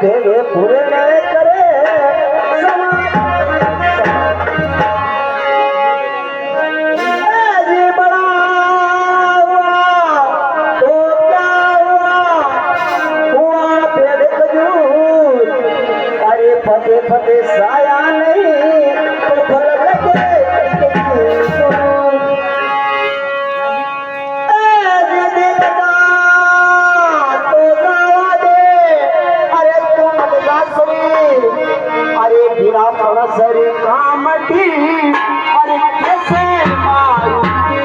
देवे पूरे नए करे जी बड़ा हुआ तो क्या हुआ पेड़ खजूर अरे फते फते साया नहीं तो फल लगे सरी कामटी अरे कैसे मारूंगी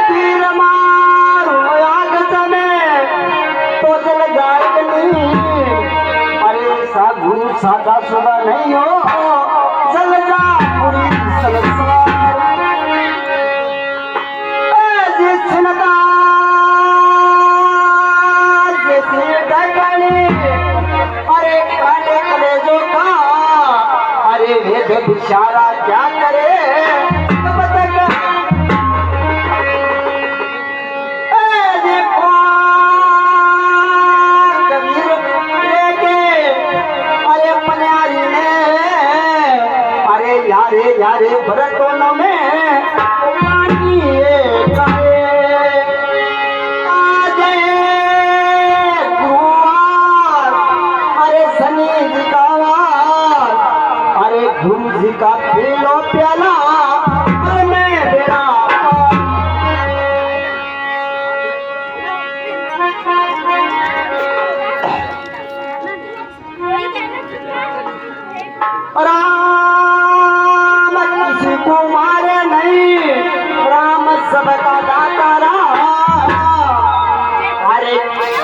तीर मारू आग तने तो जल गायकनी अरे साधु सादा सुदा नहीं हो जल जा पूरी संसार जिसनदा जैसे डगनी अरे काले कलेजों का वेद बिचारा क्या करे कबीर लेके अरे पन्यारी ने अरे यारे भरतों में पानी गाए आ गए गुरुवार अरे शनि जी का गुरु जी का पीलो प्याला मैं बेरा राम किसी को मारे नहीं राम सबका दाता अरे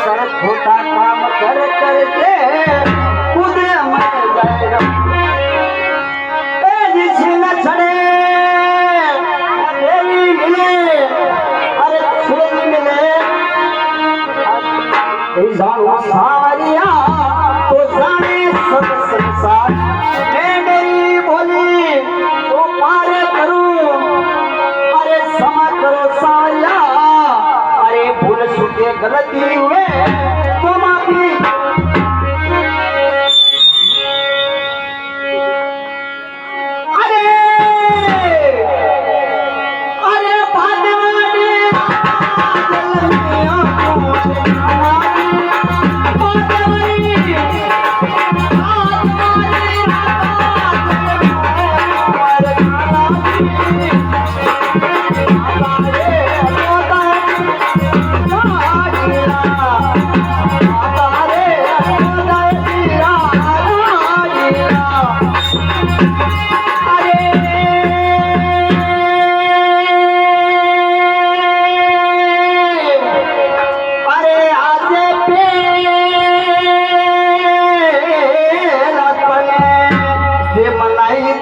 कर खोटा काम कर करके खुद मर जाएगा सारिया तो जाने सब संसार मैं मेरी बोली तो पार करूं अरे क्षमा करो सारिया अरे भूल चुके गलती हुए तो माफी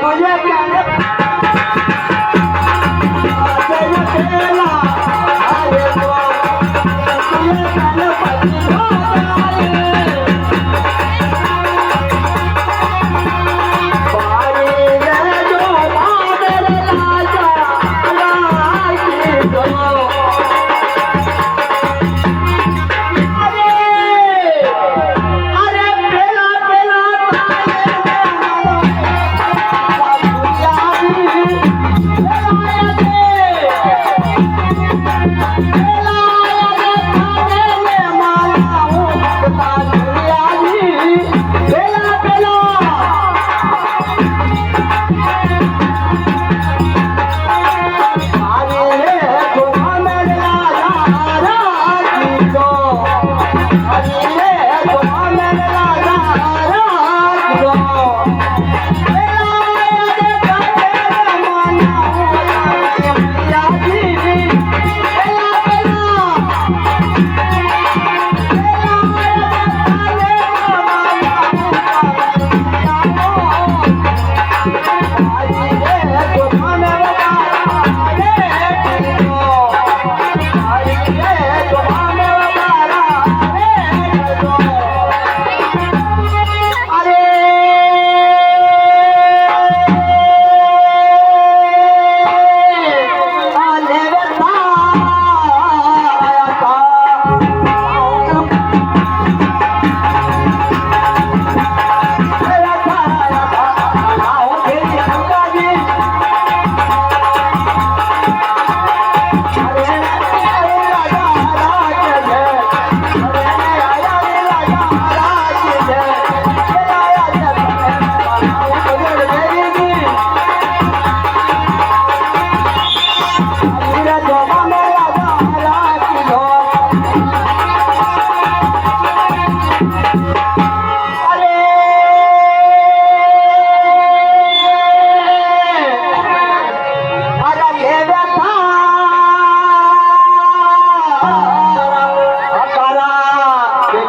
तुझे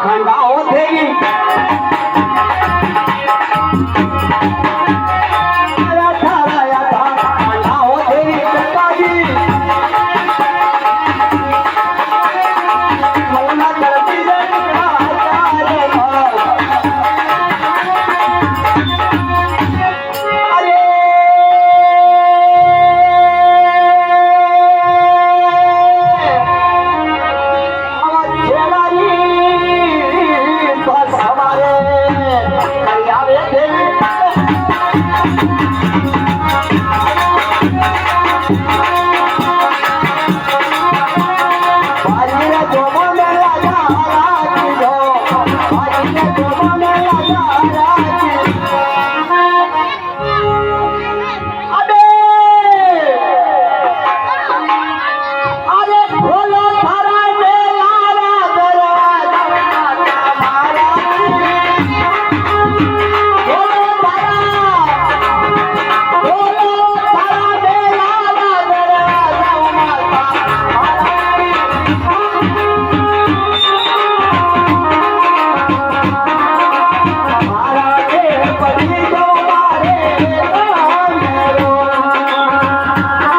खंडाओ देवी